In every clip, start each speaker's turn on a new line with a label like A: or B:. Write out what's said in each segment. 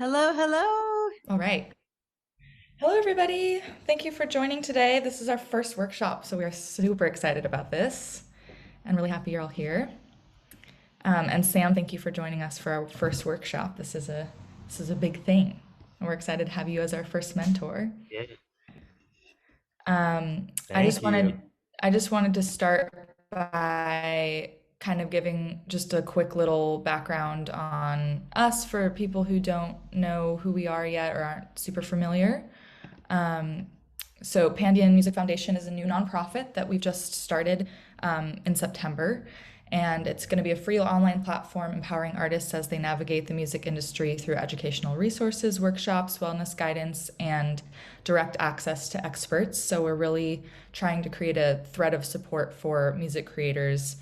A: Hello, hello.
B: All right. Hello, everybody. Thank you for joining today. This is our first workshop, so we are super excited about this and really happy you're all here. And Sam, thank you for joining us for our first workshop. This is a big thing, and we're excited to have you as our first mentor.
A: Yeah,
B: I just
A: thank you.
B: wanted I just wanted to start by kind of giving just a quick little background on us for people who don't know who we are yet or aren't super familiar. So Pandion Music Foundation is a new nonprofit that we've just started in September. And it's going to be a free online platform empowering artists as they navigate the music industry through educational resources, workshops, wellness guidance, and direct access to experts. So we're really trying to create a thread of support for music creators,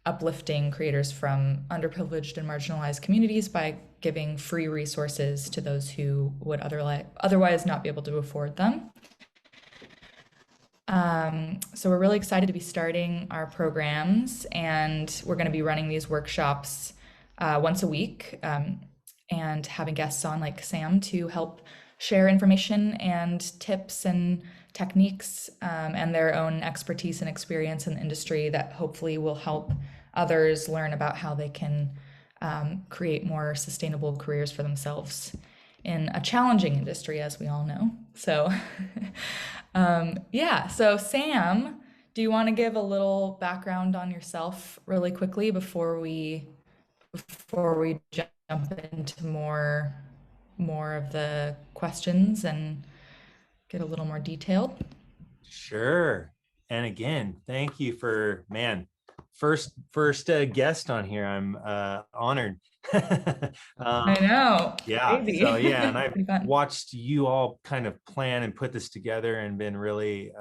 B: uplifting creators from underprivileged and marginalized communities by giving free resources to those who would otherwise not be able to afford them. So we're really excited to be starting our programs, and we're going to be running these workshops once a week, and having guests on like Sam to help share information and tips and techniques, and their own expertise and experience in the industry that hopefully will help others learn about how they can create more sustainable careers for themselves in a challenging industry, as we all know. So, yeah. So, Sam, do you want to give a little background on yourself really quickly before we jump into more of the questions and get a little more detailed?
A: Sure. And again, thank you for first guest on here. I'm honored.
B: I
A: um,
B: know,
A: yeah.
B: crazy.
A: So yeah, and I've
B: Pretty fun.
A: watched you all kind of plan and put this together, and been really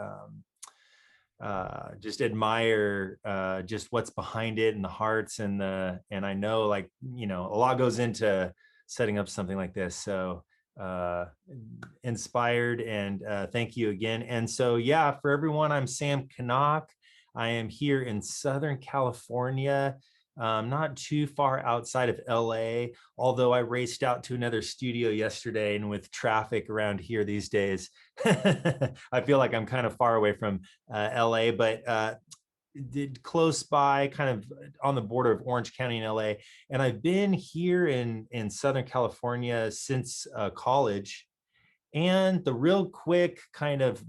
A: just admire just what's behind it and the hearts and I know, like, a lot goes into setting up something like this. So uh inspired, and thank you again. And so yeah, for everyone, I'm Sam Knaak. I am here in Southern California, not too far outside of LA, although I raced out to another studio yesterday, and with traffic around here these days, I feel like I'm kind of far away from LA, but did close by, kind of on the border of Orange County and LA. And I've been here in Southern California since college. And the real quick kind of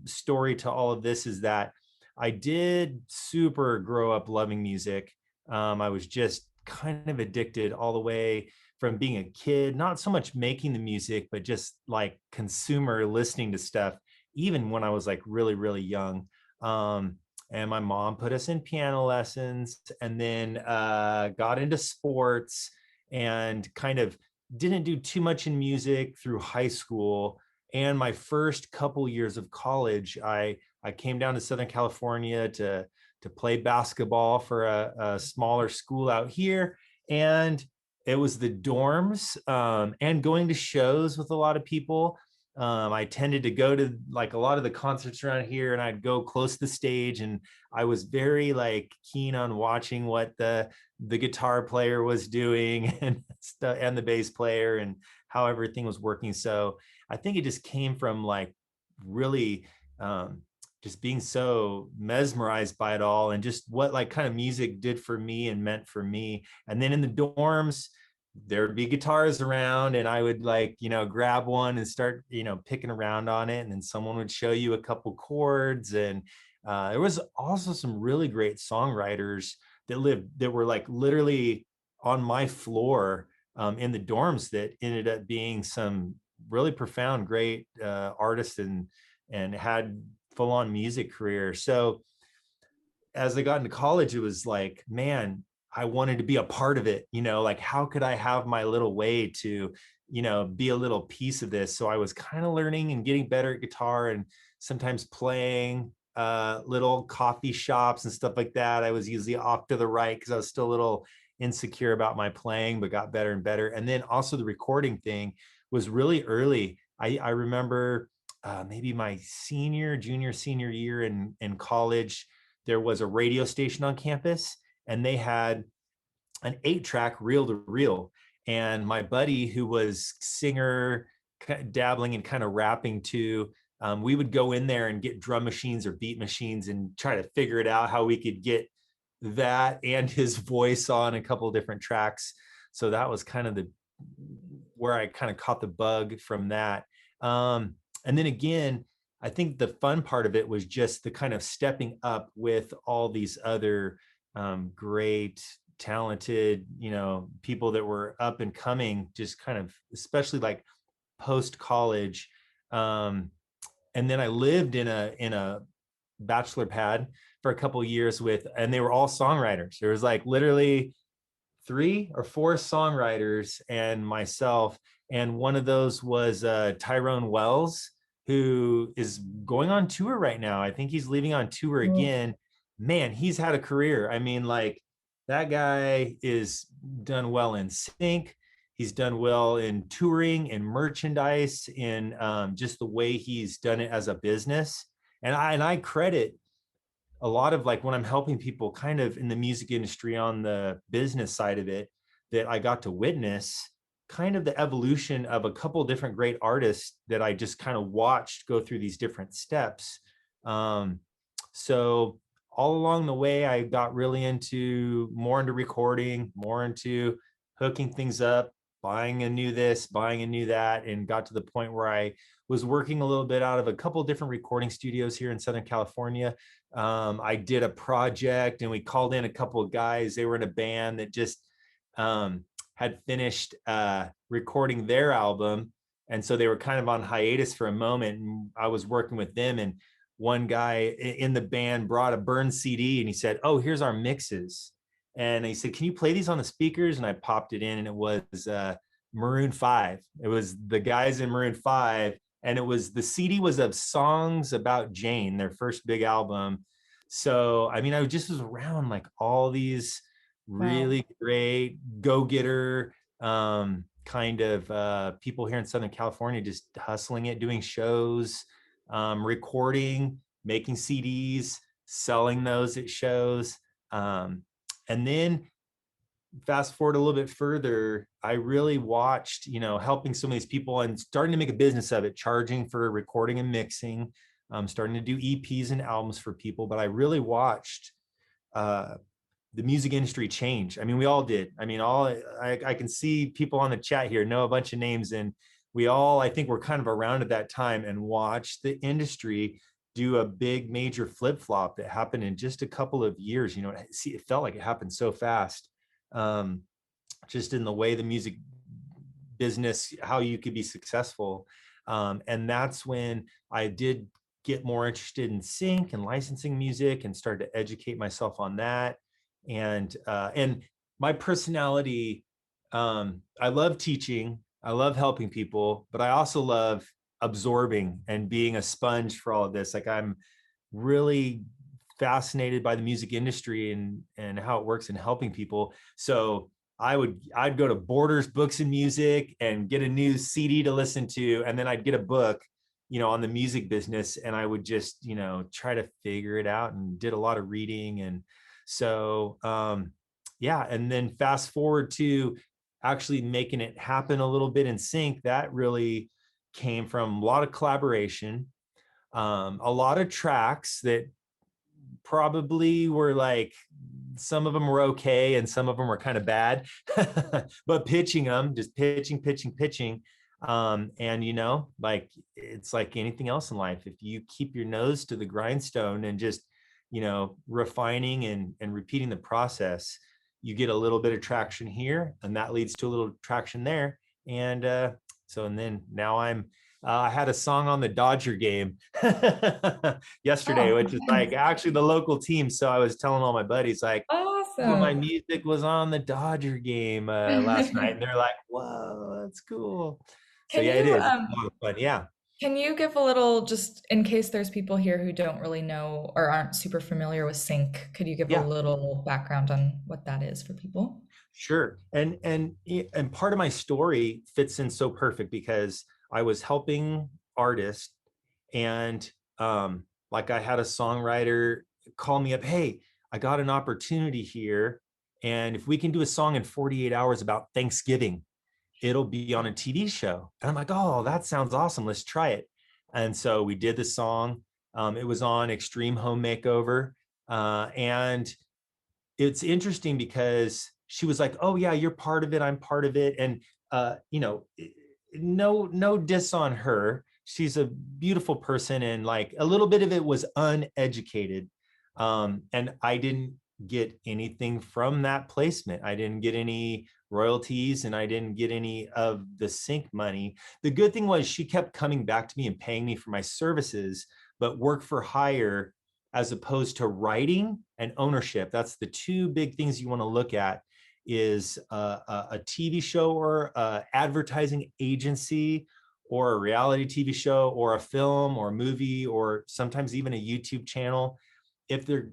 A: story to all of this is that I did super grow up loving music. I was just kind of addicted all the way from being a kid, not so much making the music, but just like consumer listening to stuff, even when I was like really, really young. And my mom put us in piano lessons, and then got into sports, and kind of didn't do too much in music through high school. And my first couple years of college, I came down to Southern California to play basketball for a smaller school out here. And it was the dorms, and going to shows with a lot of people. I tended to go to like a lot of the concerts around here, and I'd go close to the stage, and I was very like keen on watching what the guitar player was doing and the bass player, and how everything was working. So I think it just came from like really just being so mesmerized by it all, and just what like kind of music did for me and meant for me. And then in the dorms, there'd be guitars around, and I would like, grab one and start, picking around on it. And then someone would show you a couple chords. And there was also some really great songwriters that were like literally on my floor, in the dorms, that ended up being some really profound, great artists, and had full on music career. So as I got into college, it was like, man, I wanted to be a part of it. Like, how could I have my little way to, be a little piece of this? So I was kind of learning and getting better at guitar, and sometimes playing little coffee shops and stuff like that. I was usually off to the right because I was still a little insecure about my playing, but got better and better. And then also the recording thing was really early. I remember maybe my junior, senior year in college, there was a radio station on campus, and they had an 8-track reel to reel. and my buddy who was singer, dabbling and kind of rapping too. We would go in there and get drum machines or beat machines and try to figure it out how we could get that and his voice on a couple of different tracks. So that was kind of the where I kind of caught the bug from that. And then again, I think the fun part of it was just the kind of stepping up with all these other great, talented, people that were up and coming, just kind of, especially like post college. And then I lived in a bachelor pad for a couple of years with, and they were all songwriters. There was like literally 3 or 4 songwriters and myself. And one of those was Tyrone Wells, who is going on tour right now. I think he's leaving on tour again. Man, he's had a career. I mean, like that guy is done well in sync. He's done well in touring and merchandise, in just the way he's done it as a business. And I credit a lot of, like, when I'm helping people kind of in the music industry on the business side of it, that I got to witness kind of the evolution of a couple of different great artists that I just kind of watched go through these different steps. So all along the way, I got really more into recording, more into hooking things up, buying a new this, buying a new that, and got to the point where I was working a little bit out of a couple of different recording studios here in Southern California. I did a project and we called in a couple of guys. They were in a band that just had finished recording their album. And so they were kind of on hiatus for a moment. And I was working with them. And one guy in the band brought a burned CD and he said, "Oh, here's our mixes." And he said, "Can you play these on the speakers?" And I popped it in, and it was Maroon 5. It was the guys in Maroon 5. And the CD was of songs about Jane, their first big album. So, I mean, I just was around like all these
B: Wow.
A: really great go-getter kind of people here in Southern California, just hustling it, doing shows, recording, making CDs, selling those at shows. And then fast forward a little bit further, I really watched, helping some of these people and starting to make a business of it, charging for recording and mixing, starting to do EPs and albums for people. But I really watched the music industry change. I mean, we all did. I mean, I can see people on the chat here know a bunch of names, and we all, I think, were kind of around at that time and watched the industry do a big major flip flop that happened in just a couple of years. It felt like it happened so fast. Um, just in the way the music business, how you could be successful. And that's when I did get more interested in sync and licensing music and started to educate myself on that. And my personality, I love teaching, I love helping people, but I also love absorbing and being a sponge for all of this. Like, I'm really fascinated by the music industry and how it works in helping people. So I'd go to Borders Books and Music and get a new CD to listen to, and then I'd get a book, on the music business, and I would just, try to figure it out, and did a lot of reading. And so yeah, and then fast forward to actually making it happen a little bit in sync. That really came from a lot of collaboration, a lot of tracks that probably were like, some of them were okay and some of them were kind of bad, but pitching them, just pitching. And like, it's like anything else in life. If you keep your nose to the grindstone and just, refining and repeating the process, you get a little bit of traction here, and that leads to a little traction there. And then now I had a song on the Dodger game yesterday,
B: Oh,
A: which is like actually the local team. So I was telling all my buddies, like, "Oh, my
B: awesome.
A: music was on the Dodger game last night," and they're like, "Whoa, that's cool." So
B: Can
A: yeah, it
B: you
A: is. It's a lot of fun. Yeah.
B: can you give a little, just in case there's people here who don't really know or aren't super familiar with sync, could you give a
A: Yeah.
B: little background on what that is for people?
A: Sure. And part of my story fits in so perfect because I was helping artists, and like, I had a songwriter call me up, "Hey, I got an opportunity here, and if we can do a song in 48 hours about Thanksgiving." it'll be on a TV show. And I'm like, oh, that sounds awesome. Let's try it. And so we did the song. It was on Extreme Home Makeover. And it's interesting because she was like, oh yeah, you're part of it. I'm part of it. And, you know, no diss on her. She's a beautiful person. And like a little bit of it was uneducated. And I didn't get anything from that placement. I didn't get any royalties and I didn't get any of the sync money. The good thing was she kept coming back to me and paying me for my services, but work for hire as opposed to writing and ownership. That's the two big things you want to look at is a TV show or a advertising agency or a reality TV show or a film or a movie or sometimes even a YouTube channel. If they're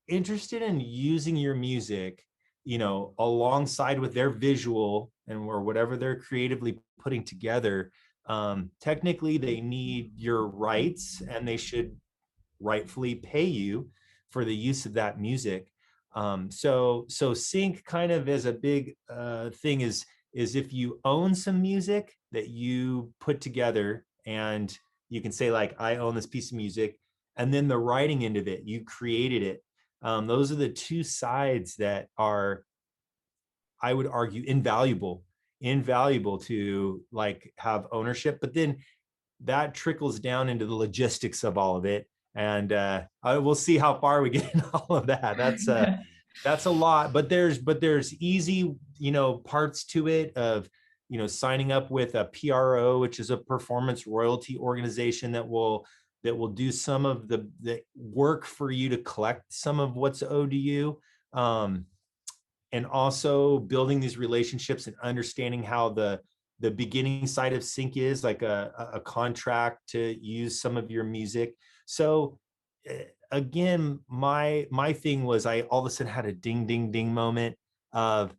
A: interested in using your music, you know, alongside with their visual and or whatever they're creatively putting together, technically they need your rights and they should rightfully pay you for the use of that music. So sync kind of as a big thing is if you own some music that you put together and you can say like, I own this piece of music, and then the writing end of it, you created it. Those are the two sides that are, I would argue, invaluable to like have ownership. But then that trickles down into the logistics of all of it. And we'll see how far we get in all of that. That's a lot, but there's easy, you know, parts to it of, you know, signing up with a PRO, which is a performance royalty organization that will do some of the work for you to collect some of what's owed to you. And also building these relationships and understanding how the beginning side of sync is like a contract to use some of your music. So again, my thing was I all of a sudden had a ding ding ding moment of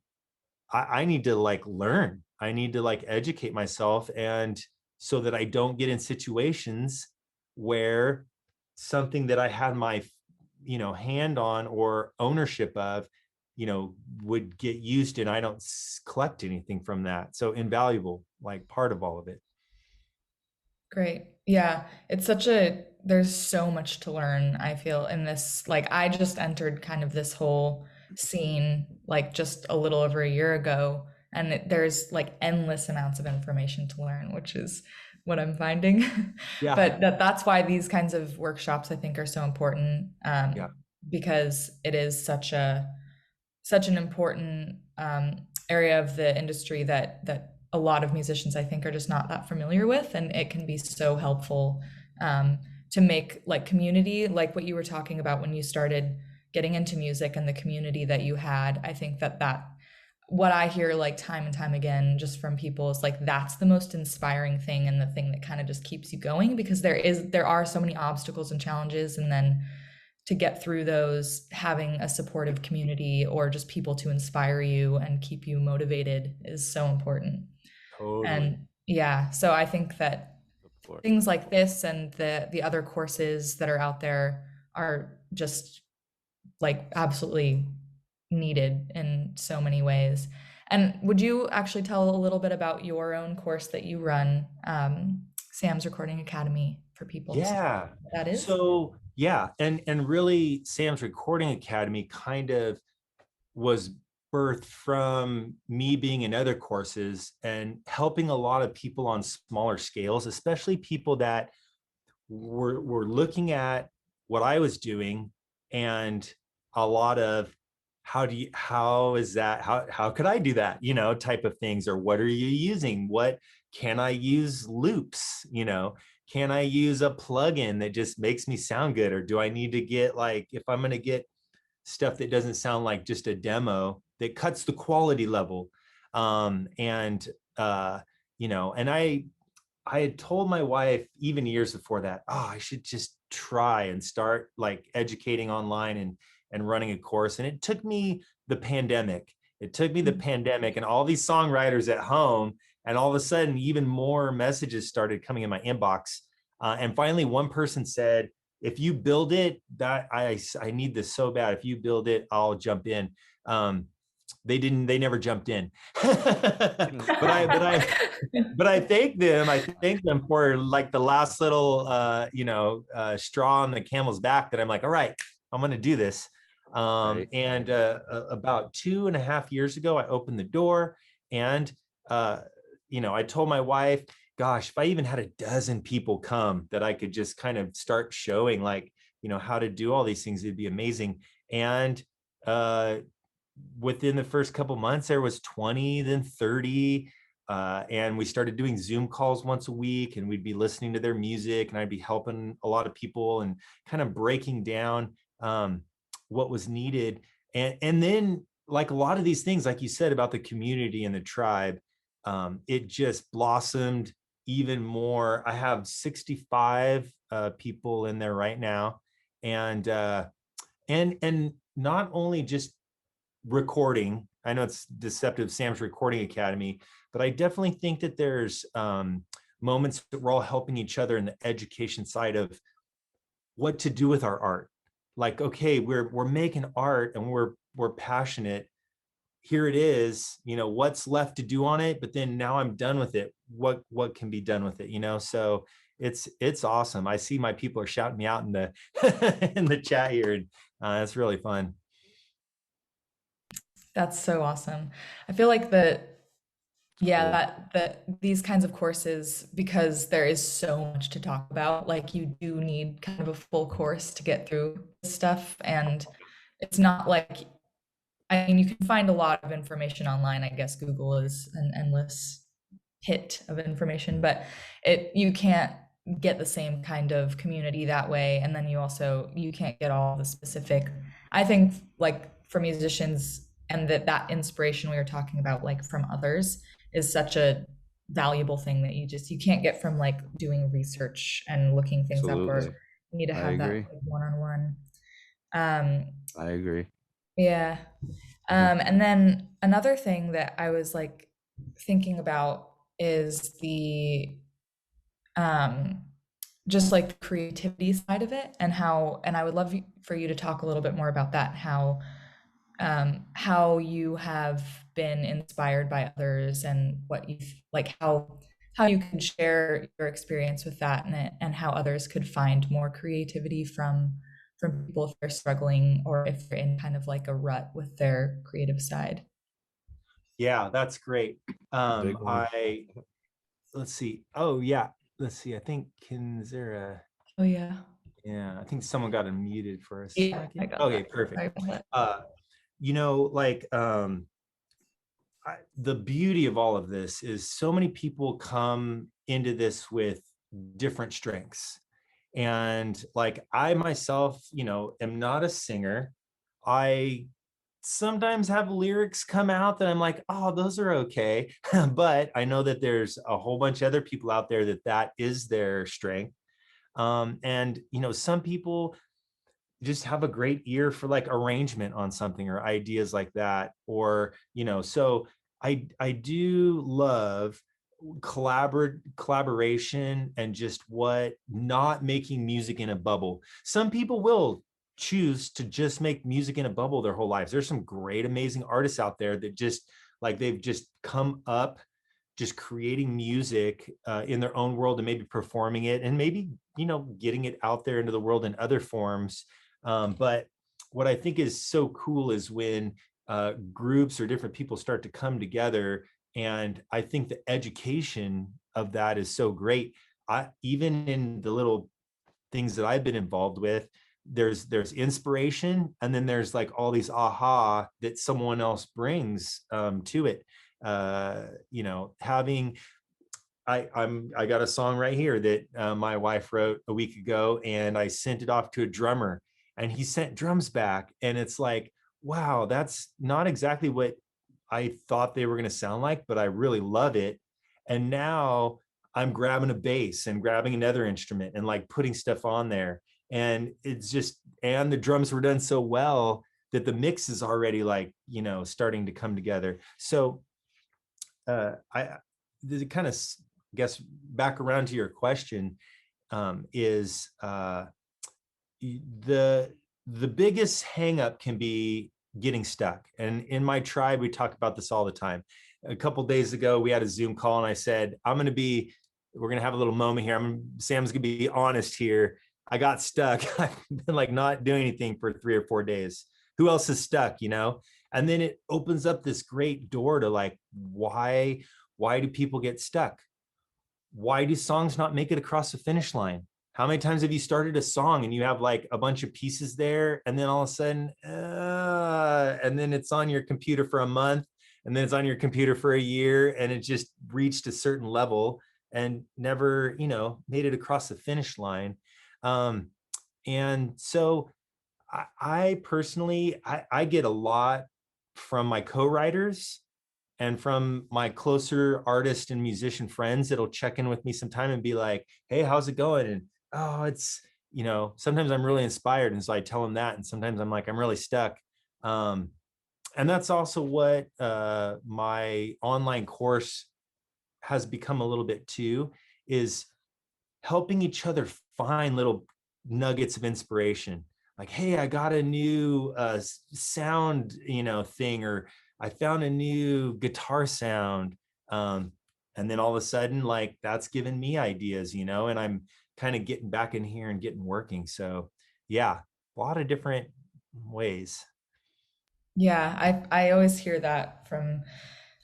A: I need to like learn. I need to like educate myself, and so that I don't get in situations where something that I had my, you know, hand on or ownership of, you know, would get used and I don't collect anything from that. So invaluable, like part of all of it.
B: Great. Yeah, it's such a there's so much to learn, I feel, in this. Like, I just entered kind of this whole scene like just a little over a year ago, and there's like endless amounts of information to learn, which is what I'm finding.
A: Yeah.
B: But that's why these kinds of workshops I think are so important,
A: Yeah.
B: because it is such an important area of the industry that a lot of musicians I think are just not that familiar with, and it can be so helpful to make like community, like what you were talking about when you started getting into music and the community that you had. I think that what I hear like time and time again just from people is like that's the most inspiring thing and the thing that kind of just keeps you going, because there are so many obstacles and challenges, and then to get through those, having a supportive community or just people to inspire you and keep you motivated is so important.
A: Totally.
B: And yeah, so I think that
A: Support.
B: things like this and the other courses that are out there are just like absolutely needed in so many ways. And would you actually tell a little bit about your own course that you run, Sam's Recording Academy, for people to see
A: Yeah.
B: what that is?
A: So yeah, and really Sam's Recording Academy kind of was birthed from me being in other courses and helping a lot of people on smaller scales, especially people that were looking at what I was doing and a lot of how is that how could I do that, you know, type of things, or what are you using, what can I use loops, you know, can I use a plugin that just makes me sound good, or do I need to get like, if I'm going to get stuff that doesn't sound like just a demo that cuts the quality level, and you know, and I had told my wife even years before that, oh, I should just try and start like educating online and running a course. And it took me the pandemic. It took me the pandemic and all these songwriters at home. And all of a sudden, even more messages started coming in my inbox. And finally, one person said, if you build it, that I need this so bad. If you build it, I'll jump in. they never jumped in. But I thank them. I thank them for like the last little, straw on the camel's back that I'm like, all right, I'm going to do this.
C: Right.
A: And about 2.5 years ago, I opened the door and, I told my wife, gosh, if I even had a dozen people come that I could just kind of start showing like, how to do all these things, it'd be amazing. And uh, within the first couple months, there was 20, then 30. And we started doing Zoom calls once a week, and we'd be listening to their music, and I'd be helping a lot of people and kind of breaking down what was needed. And then, like a lot of these things, like you said about the community and the tribe, it just blossomed even more. I have 65 people in there right now, and not only just recording. I know it's deceptive, Sam's Recording Academy, but I definitely think that there's moments that we're all helping each other in the education side of what to do with our art. Like, okay, we're making art and we're passionate. Here it is, what's left to do on it, but then now I'm done with it. What can be done with it, So it's awesome. I see my people are shouting me out in the in the chat here, and it's really fun.
B: That's so awesome. I feel like that, yeah,
C: Cool.
B: that these kinds of courses, because there is so much to talk about, like you do need kind of a full course to get through this stuff. And it's not like, I mean, you can find a lot of information online. I guess Google is an endless pit of information, but you can't get the same kind of community that way. And then you can't get all the specific, I think, like for musicians, and that inspiration we were talking about, like from others, is such a valuable thing that you can't get from like doing research and looking things up, or
C: Absolutely.
B: you need to
C: I
B: have that
C: agree.
B: like, one-on-one. um
C: I agree.
B: yeah. And then another thing that I was like thinking about is the um just like the creativity side of it, and I would love for you to talk a little bit more about that, how you have been inspired by others, and what you like, how you can share your experience with that, and how others could find more creativity from people if they're struggling, or if they're in kind of like a rut with their creative side.
A: Yeah, that's great.
C: Big one.
A: I Let's see. Oh yeah, let's see. I think is there a
B: Oh yeah.
A: yeah, I think someone got unmuted for a
B: Yeah, I
A: second.
B: got
A: Okay,
B: that.
A: perfect.
B: Sorry about that.
A: Uh, like the beauty of all of this is so many people come into this with different strengths. And like I myself, am not a singer. I sometimes have lyrics come out that I'm like, oh, those are okay. But I know that there's a whole bunch of other people out there that is their strength. And some people just have a great ear for like arrangement on something or ideas like that. Or, so I do love collaboration and just what not making music in a bubble. Some people will choose to just make music in a bubble their whole lives. There's some great, amazing artists out there that just like they've just come up just creating music in their own world and maybe performing it and maybe getting it out there into the world in other forms. But what I think is so cool is when groups or different people start to come together, and I think the education of that is so great. Even in the little things that I've been involved with, there's inspiration, and then there's like all these aha that someone else brings to it. Having I got a song right here that my wife wrote a week ago, and I sent it off to a drummer, and he sent drums back, and it's like, wow, that's not exactly what I thought they were going to sound like, but I really love it. And now I'm grabbing a bass and grabbing another instrument and like putting stuff on there. And it's just, and the drums were done so well that the mix is already like, starting to come together. So I kind of guess back around to your question, is the biggest hangup can be getting stuck. And in my tribe, we talk about this all the time. A couple days ago, we had a Zoom call, and I said, we're going to have a little moment here. Sam's going to be honest here. I got stuck. I've been like not doing anything for 3 or 4 days. Who else is stuck, you know? And then it opens up this great door to like, why do people get stuck? Why do songs not make it across the finish line? How many times have you started a song and you have like a bunch of pieces there, and then all of a sudden, and then it's on your computer for a month, and then it's on your computer for a year, and it just reached a certain level and never, made it across the finish line. And so I personally, I get a lot from my co-writers and from my closer artist and musician friends that'll check in with me sometime and be like, hey, how's it going? And oh, it's, sometimes I'm really inspired. And so I tell them that. And sometimes I'm like, I'm really stuck. And that's also what my online course has become a little bit too, is helping each other find little nuggets of inspiration. Like, hey, I got a new sound, thing, or I found a new guitar sound. And then all of a sudden, like, that's given me ideas, and I'm kind of getting back in here and getting working. So yeah, a lot of different ways.
B: Yeah, I always hear that from,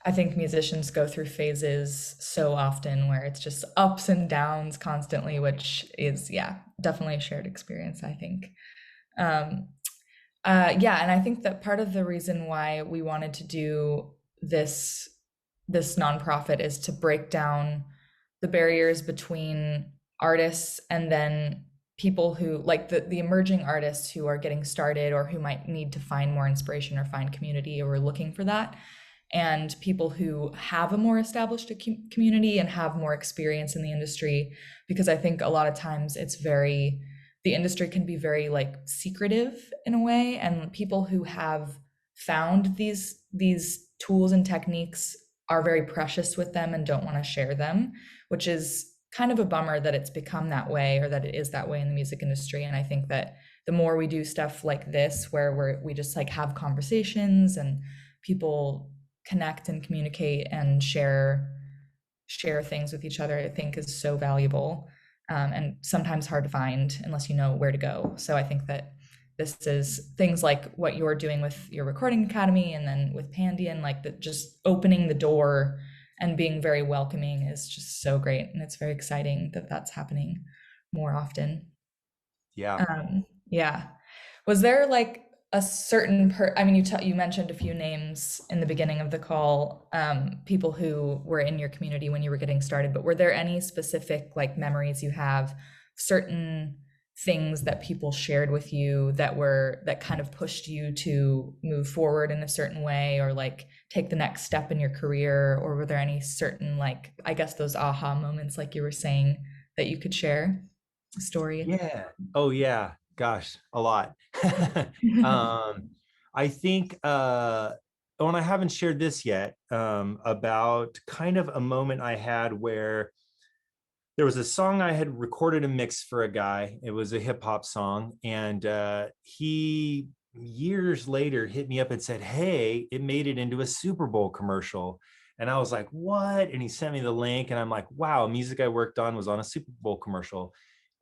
B: I think musicians go through phases so often where it's just ups and downs constantly, which is, yeah, definitely a shared experience, I think. Um, yeah, and I think that part of the reason why we wanted to do this this nonprofit is to break down the barriers between artists and then people who like the emerging artists who are getting started or who might need to find more inspiration or find community or are looking for that, and people who have a more established community and have more experience in the industry, because I think a lot of times the industry can be very like secretive in a way, and people who have found these tools and techniques are very precious with them and don't want to share them, which is kind of a bummer that it's become that way, or that it is that way in the music industry. And I think that the more we do stuff like this where we just like have conversations and people connect and communicate and share things with each other, I think is so valuable, and sometimes hard to find unless you know where to go. So I think that this is things like what you're doing with your recording academy and then with Pandion, like that, just opening the door and being very welcoming is just so great. And it's very exciting that that's happening more often.
A: Yeah.
B: Yeah. Was there like a certain I mean, you mentioned a few names in the beginning of the call, people who were in your community when you were getting started, but were there any specific like memories you have, certain things that people shared with you that kind of pushed you to move forward in a certain way, or like take the next step in your career? Or were there any certain, like, I guess those aha moments, like you were saying, that you could share a story?
A: Yeah. Oh yeah. Gosh, a lot. um, I think and I haven't shared this yet, about kind of a moment I had where there was a song I had recorded and mixed for a guy. It was a hip hop song. And he years later hit me up and said, hey, it made it into a Super Bowl commercial. And I was like, what? And he sent me the link. And I'm like, wow, music I worked on was on a Super Bowl commercial.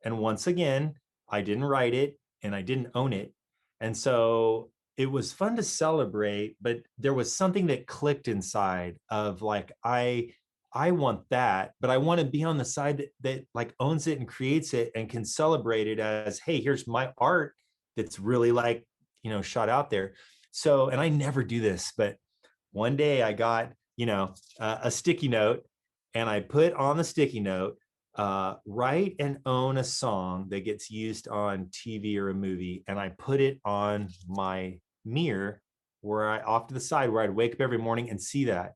A: And once again, I didn't write it and I didn't own it. And so it was fun to celebrate, but there was something that clicked inside of like, I want that, but I want to be on the side that like owns it and creates it and can celebrate it as, hey, here's my art that's really like, shot out there. So, and I never do this, but one day I got, a sticky note, and I put on the sticky note, write and own a song that gets used on TV or a movie. And I put it on my mirror off to the side where I'd wake up every morning and see that.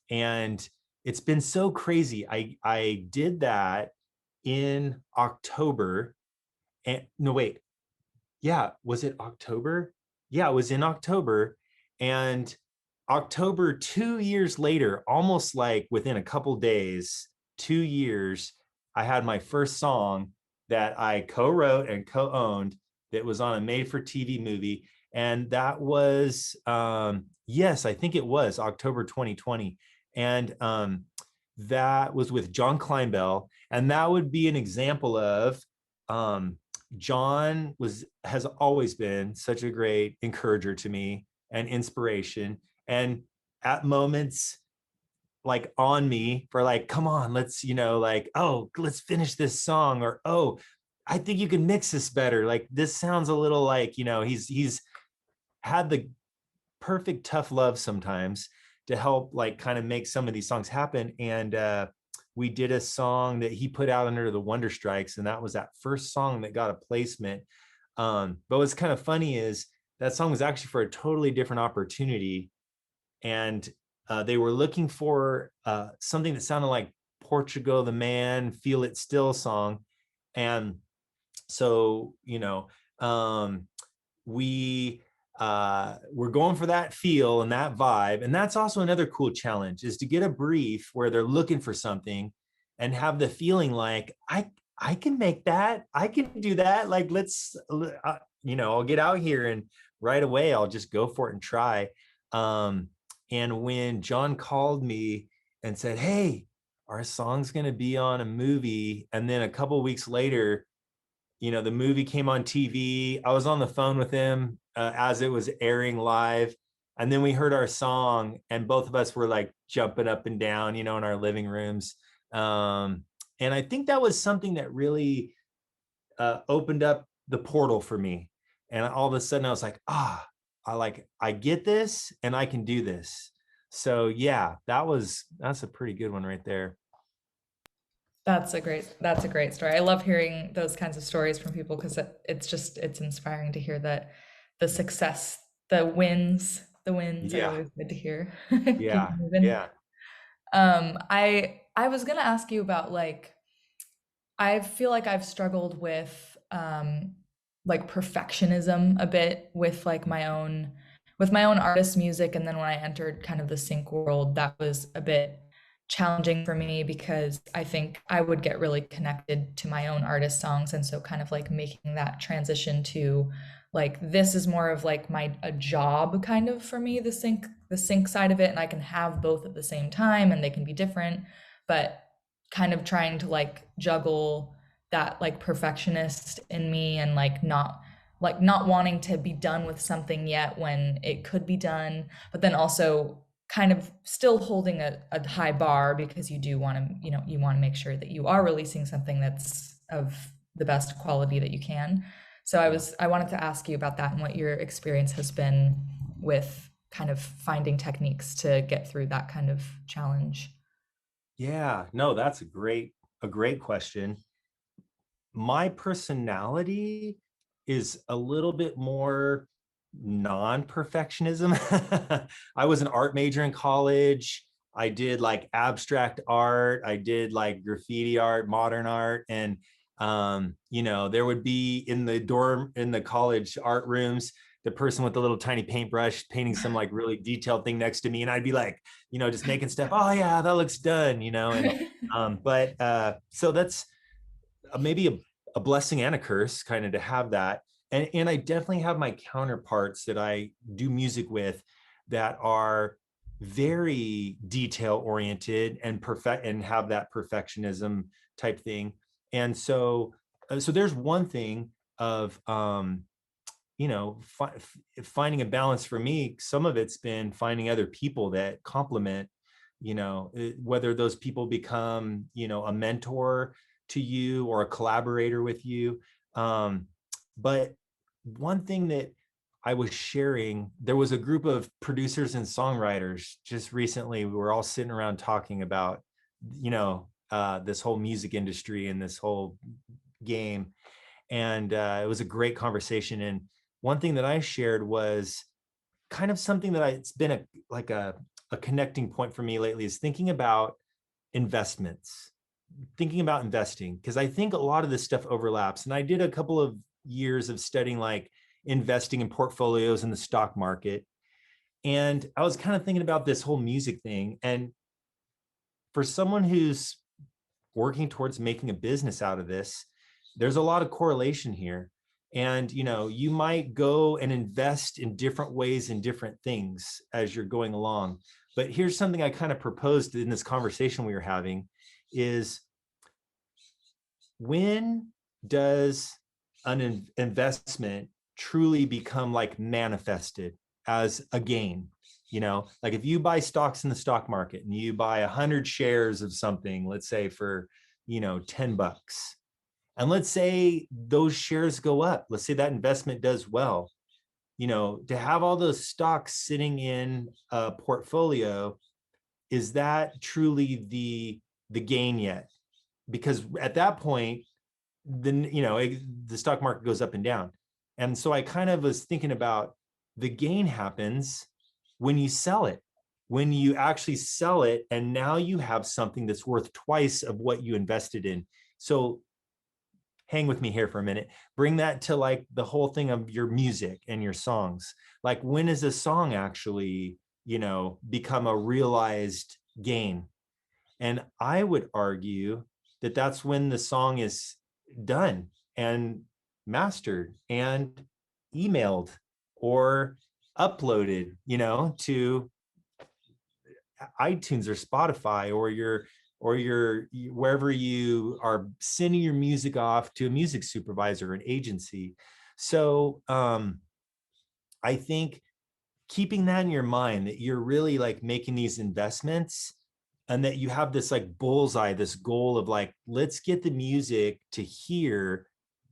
A: And it's been so crazy. I did that in October. And no, wait. Yeah, was it October? Yeah, it was in October. And October 2 years later, almost like within a couple days, 2 years, I had my first song that I co-wrote and co-owned that was on a made-for-TV movie. And that was, yes, I think it was October 2020. And that was with John Kleinbell. And that would be an example of, John has always been such a great encourager to me and inspiration. And at moments, like on me for like, come on, let's, like, oh, let's finish this song, or, oh, I think you can mix this better. Like, this sounds a little like, he's had the perfect tough love sometimes to help like kind of make some of these songs happen. And we did a song that he put out under the Wonder Strikes, and that was that first song that got a placement. But what's kind of funny is that song was actually for a totally different opportunity, and they were looking for something that sounded like Portugal the Man, Feel It Still song. And so, we we're going for that feel and that vibe. And that's also another cool challenge, is to get a brief where they're looking for something and have the feeling like, I can make that, I can do that. Like, let's, I'll get out here and right away, I'll just go for it and try. And when John called me and said, hey, our song's going to be on a movie, and then a couple of weeks later, the movie came on TV. I was on the phone with him as it was airing live. And then we heard our song, and both of us were like jumping up and down, in our living rooms. And I think that was something that really opened up the portal for me. And all of a sudden I was like, I get this and I can do this. So yeah, that's a pretty good one right there.
B: That's a great story. I love hearing those kinds of stories from people, because it's inspiring to hear that the success, the wins are
A: Yeah.
B: always good to hear. Keep
A: Yeah.
B: moving.
A: Yeah.
B: I was gonna ask you about, like, I feel like I've struggled with like perfectionism a bit with like my own artist music, and then when I entered kind of the sync world, that was a bit challenging for me, because I think I would get really connected to my own artist songs, and so kind of like making that transition to, like, this is more of like a job kind of for me, the sync side of it, and I can have both at the same time and they can be different, but kind of trying to like juggle that like perfectionist in me, and like not wanting to be done with something yet when it could be done, but then also kind of still holding a high bar, because you do want to, you want to make sure that you are releasing something that's of the best quality that you can. So I wanted to ask you about that, and what your experience has been with kind of finding techniques to get through that kind of challenge.
A: Yeah, no, that's a great question. My personality is a little bit more non-perfectionism. I was an art major in college. I did like abstract art. I did like graffiti art, modern art. And there would be in the college art rooms, the person with the little tiny paintbrush painting some like really detailed thing next to me. And I'd be like, just making stuff. Oh yeah, that looks done, and but so that's maybe a blessing and a curse, kind of, to have that. And I definitely have my counterparts that I do music with that are very detail oriented and perfect, and have that perfectionism type thing. And so there's one thing of finding a balance for me. Some of it's been finding other people that complement, whether those people become, a mentor to you or a collaborator with you. But one thing that I was sharing, there was a group of producers and songwriters just recently. We were all sitting around talking about, this whole music industry and this whole game. And it was a great conversation. And one thing that I shared was kind of something that it's been a connecting point for me lately, is thinking about investments, thinking about investing, because I think a lot of this stuff overlaps. And I did a couple of years of studying like investing in portfolios in the stock market. And I was kind of thinking about this whole music thing. And for someone who's working towards making a business out of this, there's a lot of correlation here. And you might go and invest in different ways in different things as you're going along. But here's something I kind of proposed in this conversation we were having is, when does an investment truly become like manifested as a gain? Like if you buy stocks in the stock market and you buy 100 shares of something, let's say for, $10. And let's say those shares go up. Let's say that investment does well. To have all those stocks sitting in a portfolio, is that truly the gain yet? Because at that point, then the stock market goes up and down. And so I kind of was thinking about, the gain happens when you sell it, when you actually sell it, and now you have something that's worth twice of what you invested in. So hang with me here for a minute. Bring that to like the whole thing of your music and your songs. Like, when is a song actually, become a realized gain? And I would argue that that's when the song is done and mastered and emailed or uploaded, to iTunes or Spotify, or your wherever you are sending your music off to a music supervisor or an agency. So I think keeping that in your mind, that you're really like making these investments, and that you have this like bullseye, this goal of like, let's get the music to hear.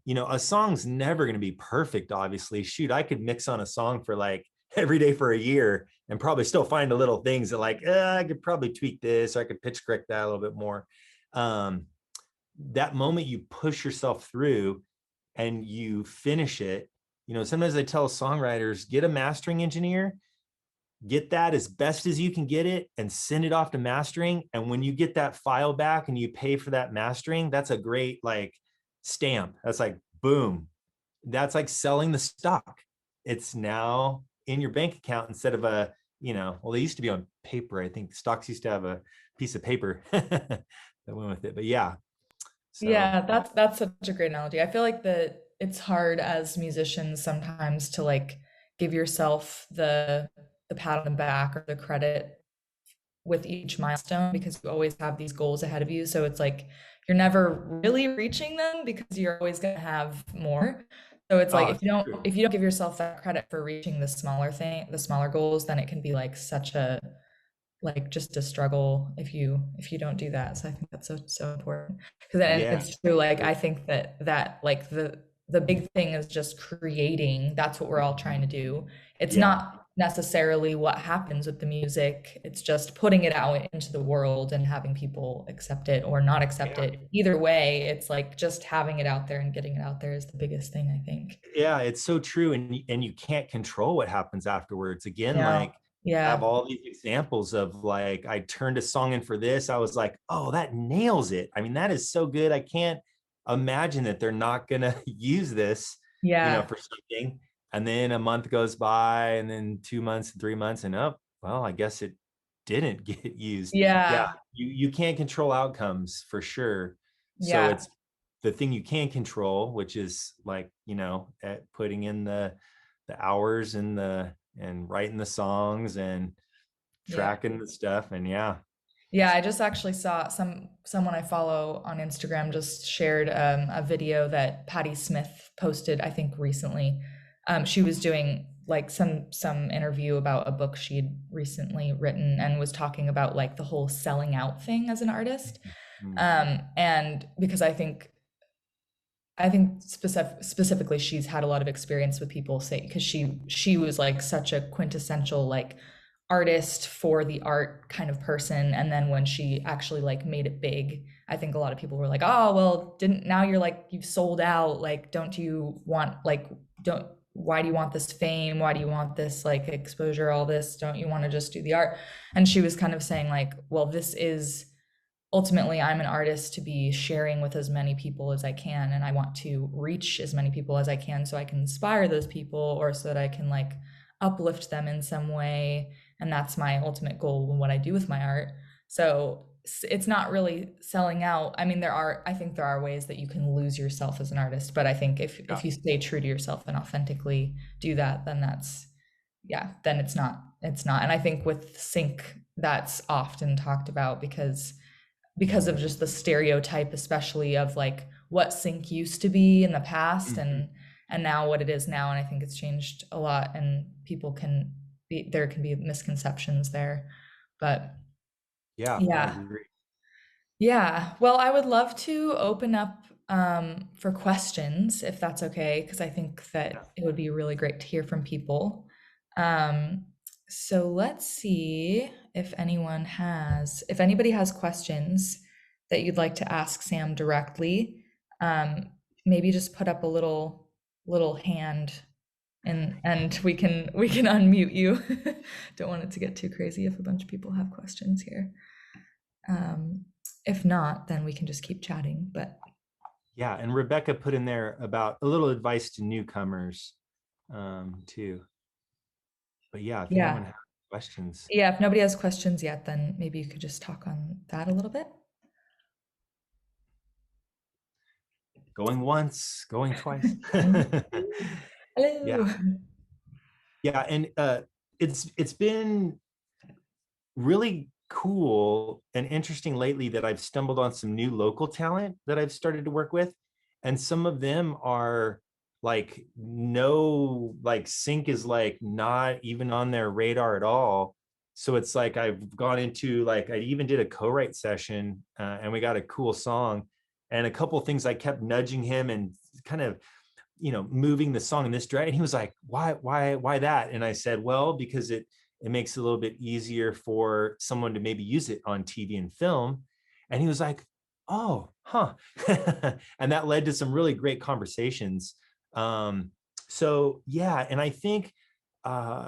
A: A song's never going to be perfect, obviously. Shoot, I could mix on a song for like every day for a year and probably still find the little things that like, I could probably tweak this, or I could pitch correct that a little bit more. That moment you push yourself through and you finish it. Sometimes I tell songwriters, get a mastering engineer, get that as best as you can get it, and send it off to mastering. And when you get that file back and you pay for that mastering, that's a great like stamp. That's like, boom. That's like selling the stock. It's now in your bank account instead of well, they used to be on paper. I think stocks used to have a piece of paper that went with it. But yeah. So
B: Yeah, that's such a great analogy. I feel like that it's hard as musicians sometimes to like give yourself the pat on the back or the credit with each milestone, because you always have these goals ahead of you. So it's like you're never really reaching them because you're always going to have more. So it's like
A: oh, true.
B: if you don't give yourself that credit for reaching the smaller goals, then it can be like such a like just a struggle if you don't do that. So I think that's so important, because then
A: Yeah.
B: it's true. Like I think that like the big thing is just creating. That's what we're all trying to do. It's
A: Yeah.
B: not necessarily what happens with the music. It's just putting it out into the world and having people accept it or not accept
A: Yeah.
B: it. Either way, it's like just having it out there and getting it out there is the biggest thing, I think.
A: Yeah, it's so true. And you can't control what happens afterwards. Again,
B: Yeah.
A: like, have
B: Yeah.
A: all these examples of like, I turned a song in for this. I was like, oh, that nails it. I mean, that is so good. I can't imagine that they're not gonna use this,
B: Yeah.
A: for something. And then a month goes by, and then 2 months and 3 months, and oh, well, I guess it didn't get used. Yeah,
B: Yeah.
A: you can't control outcomes for sure. So
B: Yeah.
A: it's the thing you can control, which is like, at putting in the hours and writing the songs and
B: Yeah.
A: tracking the stuff. And yeah.
B: Yeah, I just actually saw someone I follow on Instagram just shared a video that Patti Smith posted, I think recently. She was doing like some interview about a book she'd recently written and was talking about like the whole selling out thing as an artist.
A: Mm.
B: And because I think specifically she's had a lot of experience with people say, because she was like such a quintessential like artist for the art kind of person, and then when she actually like made it big, I think a lot of people were like, oh well, didn't now you're like you've sold out, like don't you want like don't why do you want this fame, why do you want this like exposure, all this, don't you want to just do the art? And she was kind of saying like, well, this is ultimately I'm an artist to be sharing with as many people as I can, and I want to reach as many people as I can so I can inspire those people, or so that I can like uplift them in some way, and that's my ultimate goal in what I do with my art. So it's not really selling out. I mean, I think there are ways that you can lose yourself as an artist, but I think if you stay true to yourself and authentically do that, then then it's not. And I think with sync, that's often talked about because of just the stereotype, especially of like what sync used to be in the past and now what it is now. And I think it's changed a lot, and there can be misconceptions there. But
A: Yeah, I
B: yeah.
A: agree.
B: Yeah. Well, I would love to open up for questions if that's okay, because I think
A: Yeah.
B: that it would be really great to hear from people. Um, so let's see if anybody has questions that you'd like to ask Sam directly. Um, Maybe just put up a little hand and we can unmute you. Don't want it to get too crazy if a bunch of people have questions here. If not, then we can just keep chatting. But
A: Yeah, and Rebecca put in there about a little advice to newcomers too. But yeah, if anyone
B: yeah,
A: has questions.
B: yeah, if nobody has questions yet, then maybe you could just talk on that a little bit.
A: Going once, going twice. Yeah.
B: Hello.
A: Yeah, and it's been really cool and interesting lately that I've stumbled on some new local talent that I've started to work with. And some of them are like, no, like sync is like not even on their radar at all. So it's like I've gone into like, I even did a co-write session and we got a cool song. And a couple of things I kept nudging him and kind of, moving the song in this direction. And he was like, why that? And I said, well, because it makes it a little bit easier for someone to maybe use it on TV and film. And he was like, oh, huh. And that led to some really great conversations. So yeah, and I think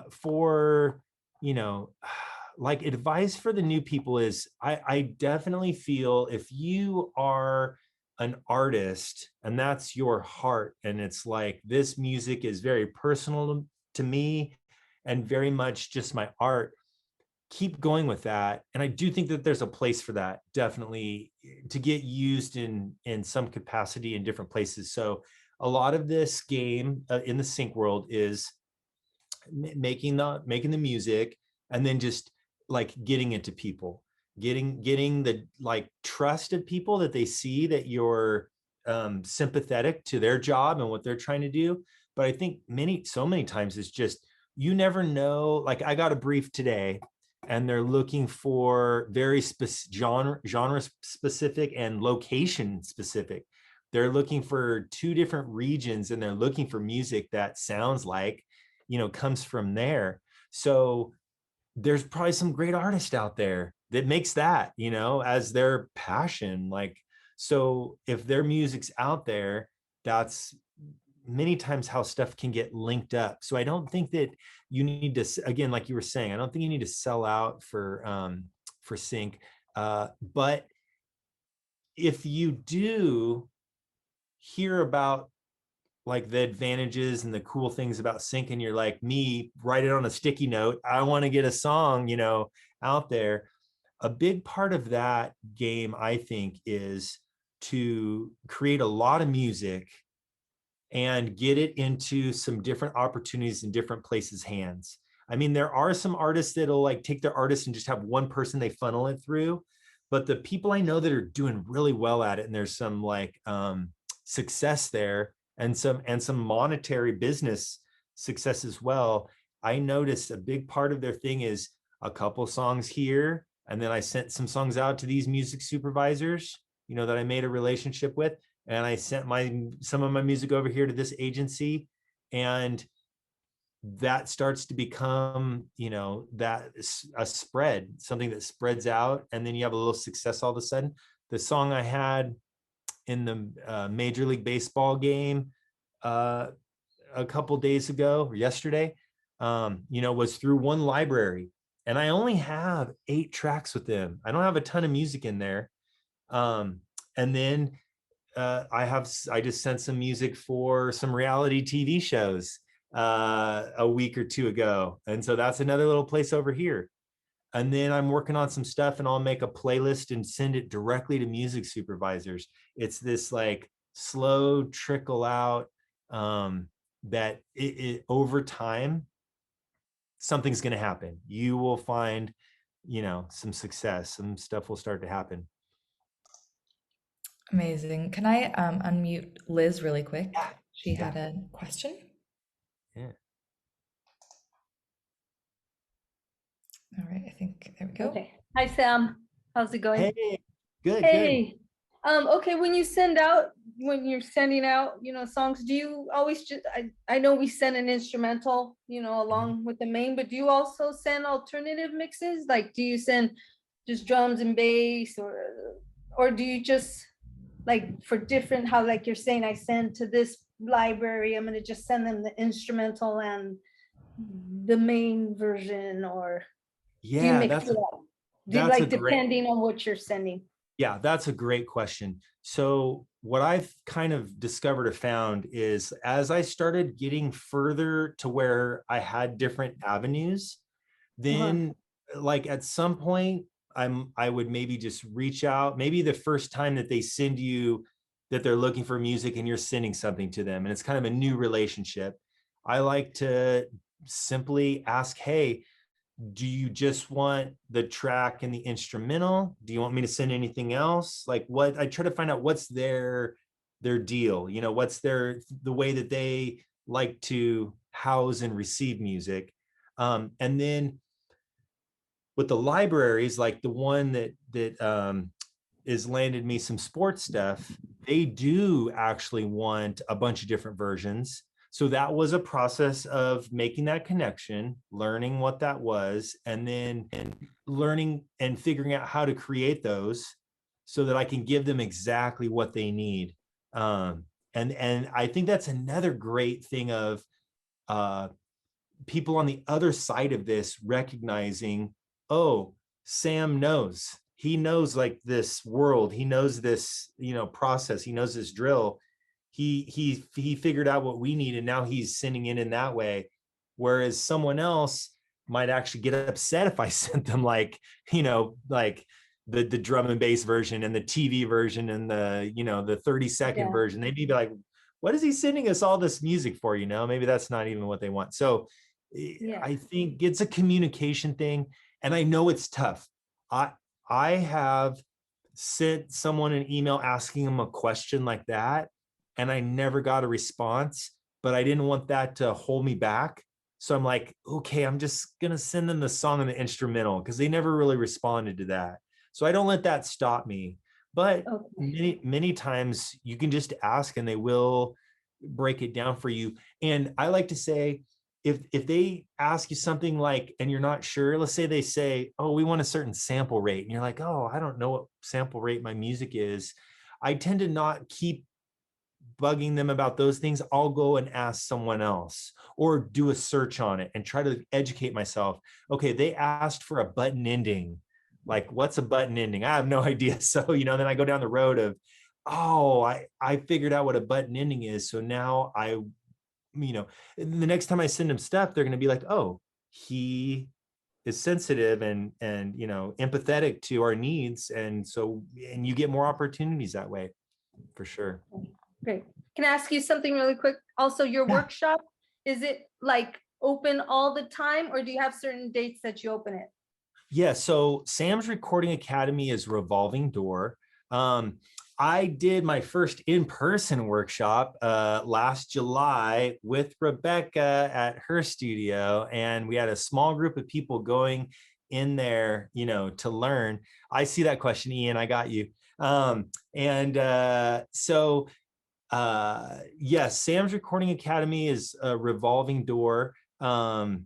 A: for, you know, like advice for the new people is I definitely feel if you are an artist and that's your heart, and it's like, this music is very personal to me and very much just my art, keep going with that. And I do think that there's a place for that, definitely, to get used in some capacity in different places. So a lot of this game in the sync world is making the music and then just like getting it to people, getting the like trust of people, that they see that you're sympathetic to their job and what they're trying to do. But I think so many times it's just, you never know. Like I got a brief today and they're looking for very genre specific and location specific. They're looking for two different regions and they're looking for music that sounds like, comes from there. So there's probably some great artist out there that makes that, as their passion. Like, so if their music's out there, that's many times how stuff can get linked up. So I don't think that you need to, again, like you were saying, I don't think you need to sell out for sync. But if you do hear about like the advantages and the cool things about sync, and you're like me, write it on a sticky note, I want to get a song, out there. A big part of that game, I think, is to create a lot of music and get it into some different opportunities in different places' hands. I mean, there are some artists that'll like take their artist and just have one person they funnel it through. But the people I know that are doing really well at it, and there's some like success there, and some monetary business success as well. I noticed a big part of their thing is a couple songs here, and then I sent some songs out to these music supervisors, that I made a relationship with, and I sent some of my music over here to this agency, and that starts to become, that a spread, something that spreads out, and then you have a little success all of a sudden. The song I had in the Major League Baseball game a couple days ago, or yesterday, was through one library, and I only have 8 tracks with them. I don't have a ton of music in there. And then I just sent some music for some reality TV shows a week or two ago, and so that's another little place over here. And then I'm working on some stuff and I'll make a playlist and send it directly to music supervisors. It's this like slow trickle out, that it over time, something's going to happen. You will find, some success, some stuff will start to happen.
B: Amazing. Can I unmute Liz really quick?
A: Yeah.
B: She
A: Yeah.
B: had a question.
A: Yeah.
B: All right, I think there we go.
D: Okay. Hi, Sam. How's it going?
A: Hey, good.
D: Hey. Okay, when you're sending out, songs, do you always just, I know we send an instrumental, along with the main, but do you also send alternative mixes? Like, do you send just drums and bass, or do you just, like, for different, how, like you're saying, I send to this library, I'm gonna just send them the instrumental and the main version, or do you
A: Yeah,
D: mix it up? Depending on what you're sending.
A: Yeah, that's a great question. So what I've kind of discovered or found is as I started getting further to where I had different avenues, then like at some point I would maybe just reach out, maybe the first time that they send you that they're looking for music and you're sending something to them and it's kind of a new relationship. I like to simply ask, hey, do you just want the track and the instrumental? Do you want me to send anything else? Like what I try to find out what's their deal, what's the way that they like to house and receive music. And then with the libraries, like the one that is landed me some sports stuff, they do actually want a bunch of different versions. So that was a process of making that connection, learning what that was, and then learning and figuring out how to create those so that I can give them exactly what they need. And I think that's another great thing of people on the other side of this recognizing, oh, Sam knows. He knows like this world. He knows this, process. He knows this drill. He figured out what we need and now he's sending it in that way. Whereas someone else might actually get upset if I sent them like the drum and bass version and the TV version and the 30-second version. They'd be like, what is he sending us all this music for? Maybe that's not even what they want. So I think it's a communication thing. And I know it's tough. I have sent someone an email asking them a question like that, and I never got a response, but I didn't want that to hold me back. So I'm like, okay, I'm just going to send them the song and the instrumental because they never really responded to that. So I don't let that stop me. But many times you can just ask and they will break it down for you. And I like to say, if they ask you something like, and you're not sure, let's say they say, oh, we want a certain sample rate. And you're like, oh, I don't know what sample rate my music is. I tend to not keep bugging them about those things. I'll go and ask someone else or do a search on it and try to educate myself. Okay, they asked for a button ending. Like, what's a button ending? I have no idea. So, then I go down the road of, oh, I figured out what a button ending is. So now the next time I send them stuff, they're going to be like, oh, he is sensitive and empathetic to our needs. And you get more opportunities that way for sure.
D: Great. Can I ask you something really quick? Also, your workshop, is it like open all the time or do you have certain dates that you open it?
A: Yeah. So Sam's Recording Academy is revolving door. I did my first in-person workshop last July with Rebecca at her studio, and we had a small group of people going in there, to learn. I see that question, Ian. I got you. Yes, Sam's Recording Academy is a revolving door. I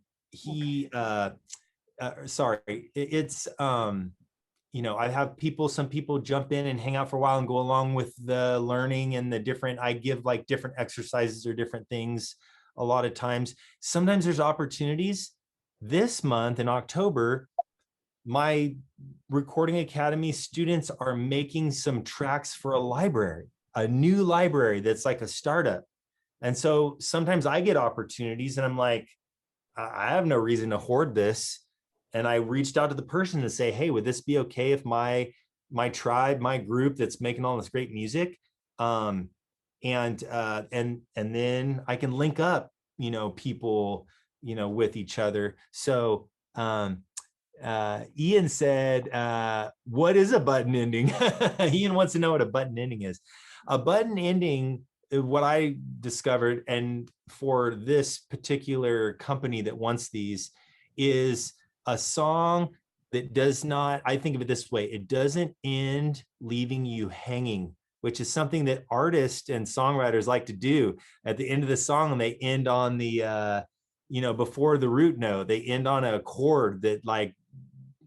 A: have some people jump in and hang out for a while and go along with the learning and I give like different exercises or different things a lot of times. Sometimes there's opportunities. This month in October, my Recording Academy students are making some tracks for a new library that's like a startup. And so sometimes I get opportunities and I'm like, I have no reason to hoard this. I reached out to the person to say, hey, would this be okay if my tribe, my group that's making all this great music, and then I can link up, people, with each other. So Ian said, what is a button ending? Ian wants to know what a button ending is. A button ending, what I discovered, and for this particular company that wants these, is a song that does not, I think of it this way, it doesn't end leaving you hanging, which is something that artists and songwriters like to do. At the end of the song, and they end on the, before the root note, they end on a chord that like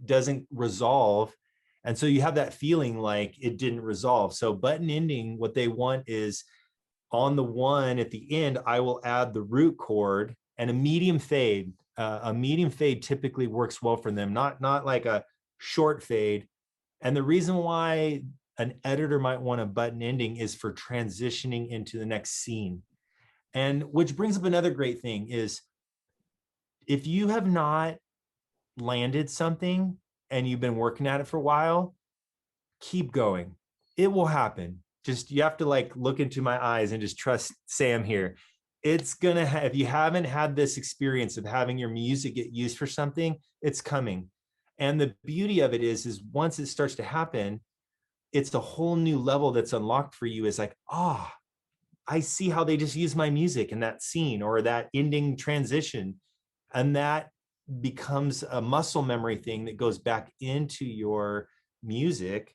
A: doesn't resolve. And so you have that feeling like it didn't resolve. So button ending, what they want is on the one at the end, I will add the root chord and a medium fade. A medium fade typically works well for them, not like a short fade. And the reason why an editor might want a button ending is for transitioning into the next scene. And which brings up another great thing is, if you have not landed something and you've been working at it for a while, keep going. It will happen. Just, you have to like look into my eyes and just trust Sam here. It's gonna if you haven't had this experience of having your music get used for something, it's coming. And the beauty of it is once it starts to happen, it's a whole new level that's unlocked for you. Is like, I see how they just use my music in that scene or that ending transition. And that becomes a muscle memory thing that goes back into your music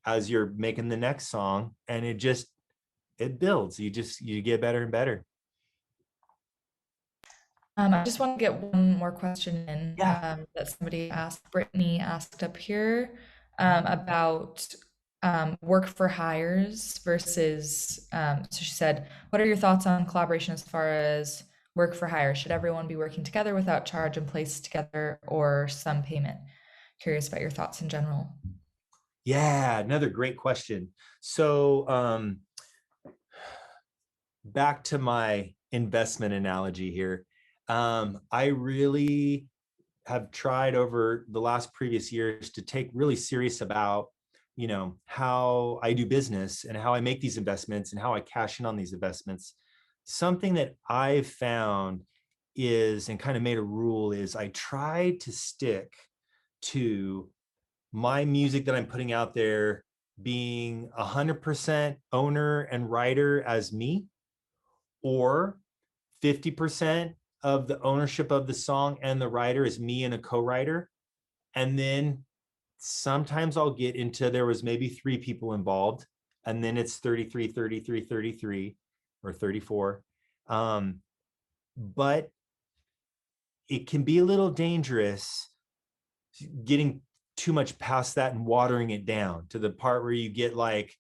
A: as you're making the next song. And it builds. You get better and better.
B: I just want to get one more question in,
A: Yeah.
B: that somebody asked, Brittany asked up here, about work for hires versus, so she said, what are your thoughts on collaboration as far as work for hire? Should everyone be working together without charge and place together, or some payment? Curious about your thoughts in general.
A: Yeah, another great question. So back to my investment analogy here. I really have tried over the last previous years to take really serious about, how I do business and how I make these investments and how I cash in on these investments. Something that I've found is, and kind of made a rule, is I try to stick to my music that I'm putting out there being 100% owner and writer as me, or 50% of the ownership of the song and the writer is me and a co-writer. And then sometimes I'll get into, there was maybe 3 people involved, and then it's 33, 33, 33, or 34. But it can be a little dangerous getting too much past that and watering it down to the part where you get like,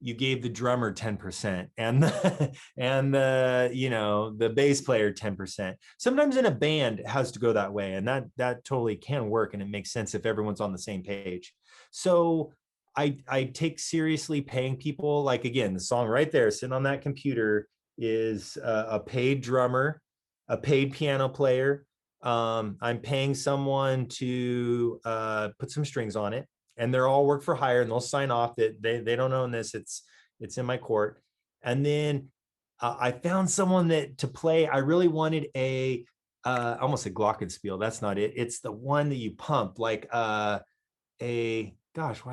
A: you gave the drummer 10% and the bass player 10%. Sometimes in a band it has to go that way, and that totally can work, and it makes sense if everyone's on the same page. So I take seriously paying people. Like, again, the song right there sitting on that computer is a paid drummer, a paid piano player. I'm paying someone to put some strings on it, and they're all work for hire, and they'll sign off that they don't own this. It's in my court. And then I found someone that to play. I really wanted almost a glockenspiel. That's not it. It's the one that you pump, like why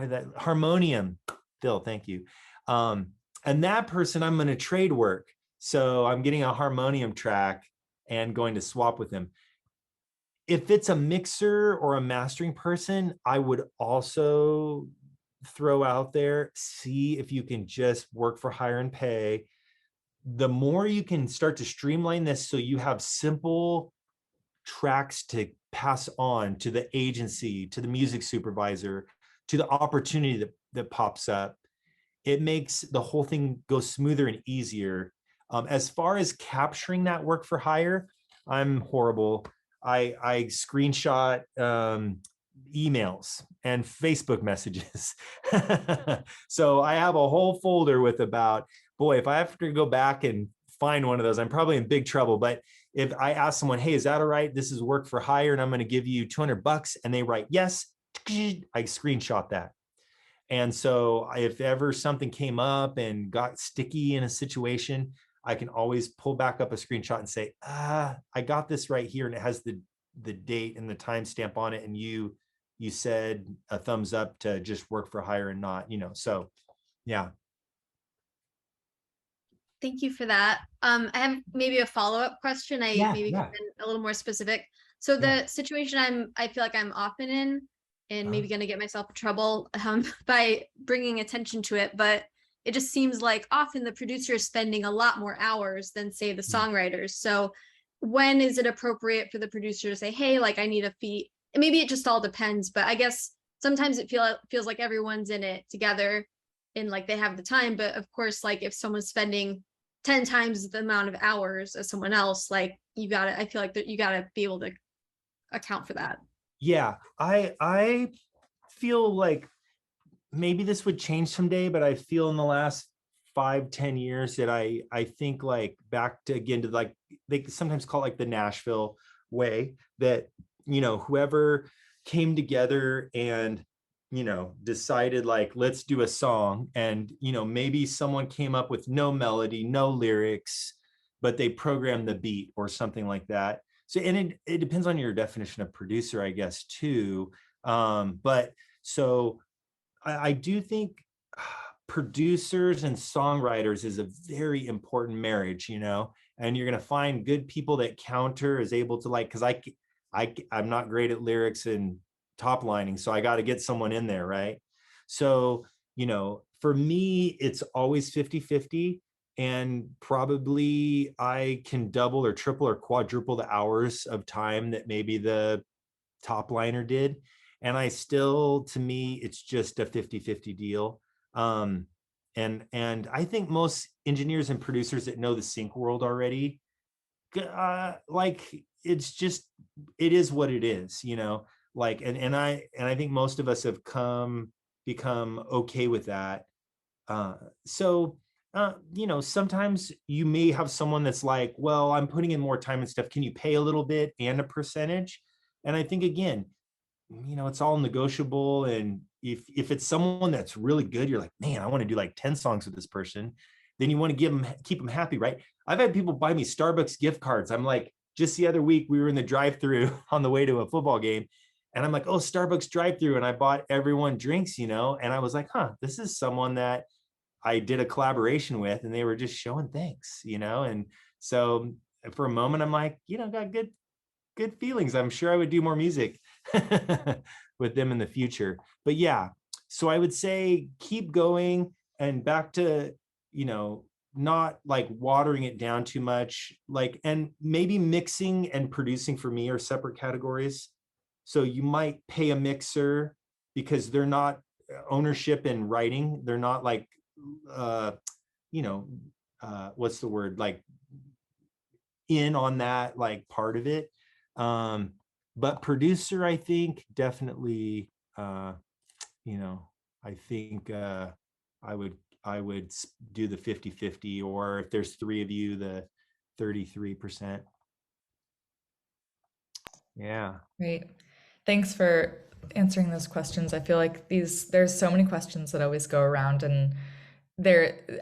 A: that harmonium. Phil, thank you. And that person I'm going to trade work. So I'm getting a harmonium track and going to swap with him. If it's a mixer or a mastering person, I would also throw out there, see if you can just work for hire and pay. The more you can start to streamline this so you have simple tracks to pass on to the agency, to the music supervisor, to the opportunity that pops up, it makes the whole thing go smoother and easier. As far as capturing that work for hire, I'm horrible. I screenshot emails and Facebook messages. So I have a whole folder with about, boy, if I have to go back and find one of those, I'm probably in big trouble. But if I ask someone, hey, is that all right? This is work for hire and I'm going to give you $200, and they write yes, I screenshot that. And so if ever something came up and got sticky in a situation, I can always pull back up a screenshot and say, I got this right here, and it has the date and the timestamp on it, and you said a thumbs up to just work for hire and not, so yeah.
E: Thank you for that. I have maybe a follow-up question. Maybe can be a little more specific. So the situation I feel like I'm often in, and maybe going to get myself in trouble by bringing attention to it, but it just seems like often the producer is spending a lot more hours than, say, the songwriters. So when is it appropriate for the producer to say, hey, like I need a fee? And maybe it just all depends, but I guess sometimes it feels like everyone's in it together and like they have the time. But of course, like if someone's spending 10 times the amount of hours as someone else, like I feel like that you gotta be able to account for that.
A: Yeah, I feel like maybe this would change someday, but I feel in the last 5-10 years that I think like back to again to like, they sometimes call it like the Nashville way, that whoever came together and decided like, let's do a song, and maybe someone came up with no melody, no lyrics, but they programmed the beat or something like that. So, and it depends on your definition of producer, I guess, too. But so I do think producers and songwriters is a very important marriage, and you're going to find good people that counter is able to like, because I'm not great at lyrics and top lining, so I got to get someone in there, right? So, for me, it's always 50-50, and probably I can double or triple or quadruple the hours of time that maybe the top liner did. And I still, to me, it's just a 50-50 deal. And I think most engineers and producers that know the sync world already, like it's just, it is what it is, like, and I think most of us have become okay with that. So sometimes you may have someone that's like, well, I'm putting in more time and stuff. Can you pay a little bit and a percentage? And I think, again, it's all negotiable. And if it's someone that's really good, you're like, man, I want to do like 10 songs with this person. Then you want to keep them happy, right? I've had people buy me Starbucks gift cards. I'm like, just the other week, we were in the drive-through on the way to a football game. And I'm like, oh, Starbucks drive-through. And I bought everyone drinks, and I was like, this is someone that I did a collaboration with, and they were just showing thanks, and so for a moment I'm like, got good feelings. I'm sure I would do more music with them in the future. But yeah, so I would say keep going, and back to, not like watering it down too much, like, and maybe mixing and producing for me are separate categories. So you might pay a mixer because they're not ownership in writing. They're not like, what's the word, like in on that like part of it. But producer, I think definitely, I think I would do the 50-50, or if there's 3 of you, the 33%. Yeah.
B: Great. Thanks for answering those questions. I feel like there's so many questions that always go around, and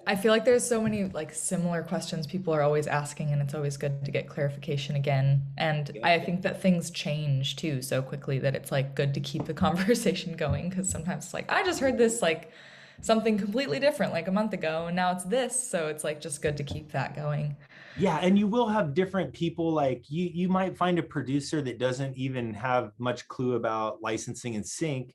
B: I feel like there's so many like similar questions people are always asking, and it's always good to get clarification again. And I think that things change too so quickly that it's like good to keep the conversation going, because sometimes it's like, I just heard this like something completely different like a month ago, and now it's this. So it's like just good to keep that going.
A: Yeah, and you will have different people. Like you might find a producer that doesn't even have much clue about licensing and sync.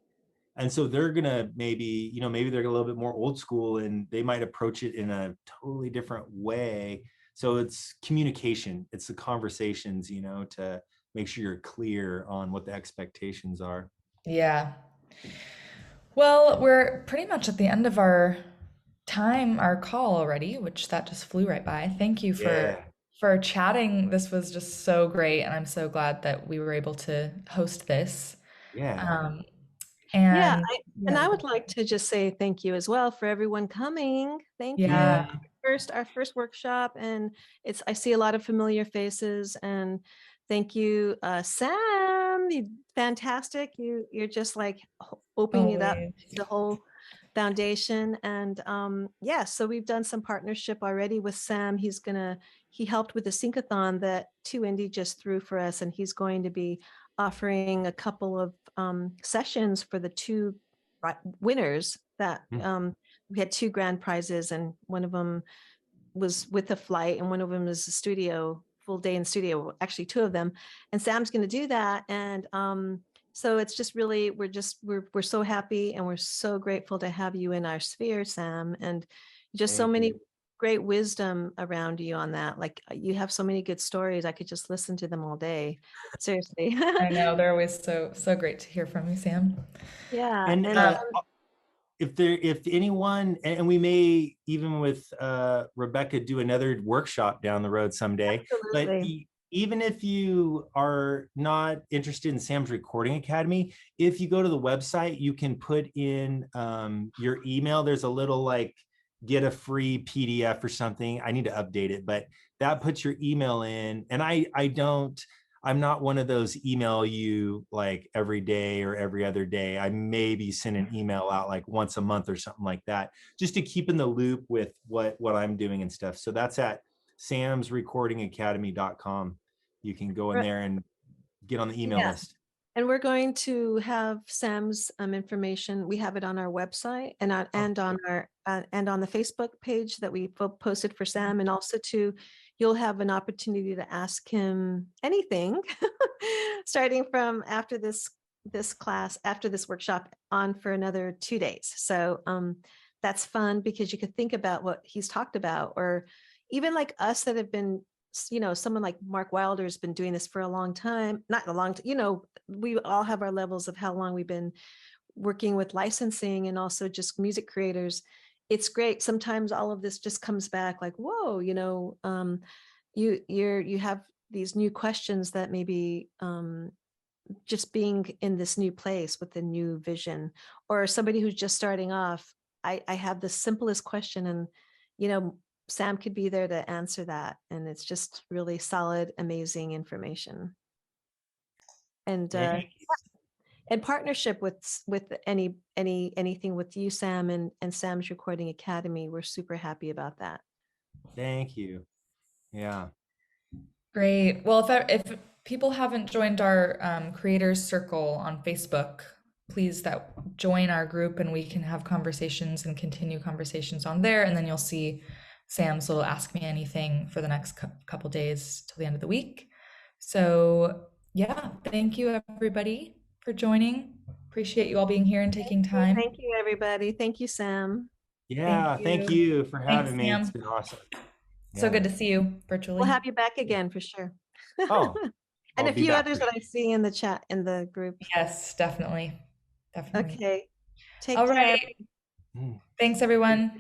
A: And so they're gonna maybe they're a little bit more old school, and they might approach it in a totally different way. So it's communication, it's the conversations, to make sure you're clear on what the expectations are.
B: Yeah. Well, we're pretty much at the end of our call already, which that just flew right by. Thank you for chatting. This was just so great, and I'm so glad that we were able to host this.
A: Yeah.
F: And I would like to just say thank you as well for everyone coming. Thank you.
B: Yeah.
F: first workshop, and I see a lot of familiar faces, and thank you, Sam. You fantastic. You're just like opening it up
B: Always.
F: to the whole foundation. And yeah, so we've done some partnership already with Sam. He helped with the syncathon that 2Indie just threw for us, and he's going to be offering a couple of sessions for the two winners that we had 2 grand prizes, and one of them was with a flight and one of them is a studio, full day in studio, actually 2 of them. And Sam's going to do that. And so it's just really, we're so happy and we're so grateful to have you in our sphere, Sam, and just so many great wisdom around you on that. Like you have so many good stories. I could just listen to them all day. Seriously.
B: I know, they're always so great to hear from you, Sam.
F: Yeah.
A: And if anyone, and we may even with Rebecca do another workshop down the road someday.
F: Absolutely.
A: But even if you are not interested in Sam's Recording Academy, if you go to the website, you can put in your email. There's a little like get a free PDF or something. I need to update it, but that puts your email in. And I'm not one of those email you like every day or every other day. I maybe send an email out like once a month or something like that, just to keep in the loop with what I'm doing and stuff. So that's at samsrecordingacademy.com. You can go in there and get on the email list.
F: And we're going to have Sam's information. We have it on our website and on our and on the Facebook page that we posted for Sam, and also you'll have an opportunity to ask him anything starting from after this class, after this workshop, on for another 2 days. So that's fun because you could think about what he's talked about, or even like us that have been, someone like Mark Wilder has been doing this for a long time, not a long time, we all have our levels of how long we've been working with licensing and also just music creators. It's great. Sometimes all of this just comes back like, whoa, you have these new questions that maybe just being in this new place with a new vision, or somebody who's just starting off. I have the simplest question, and Sam could be there to answer that. And it's just really solid, amazing information. And partnership with anything with you, Sam, and Sam's Recording Academy. We're super happy about that.
A: Thank you. Yeah.
B: Great. Well, if people haven't joined our creators circle on Facebook, please join our group and we can have conversations and continue conversations on there. And then you'll see Sam's little Ask Me Anything for the next couple days till the end of the week. So yeah, thank you everybody for joining. Appreciate you all being here and taking time.
F: Thank you, everybody. Thank you, Sam.
A: Yeah, thank you for having me.
B: Sam.
A: It's been awesome.
B: So good to see you virtually.
F: We'll have you back again for sure.
A: Oh,
F: and a few others that I see in the chat, in the group.
B: Yes, definitely.
F: Okay.
B: All right. Thanks, everyone.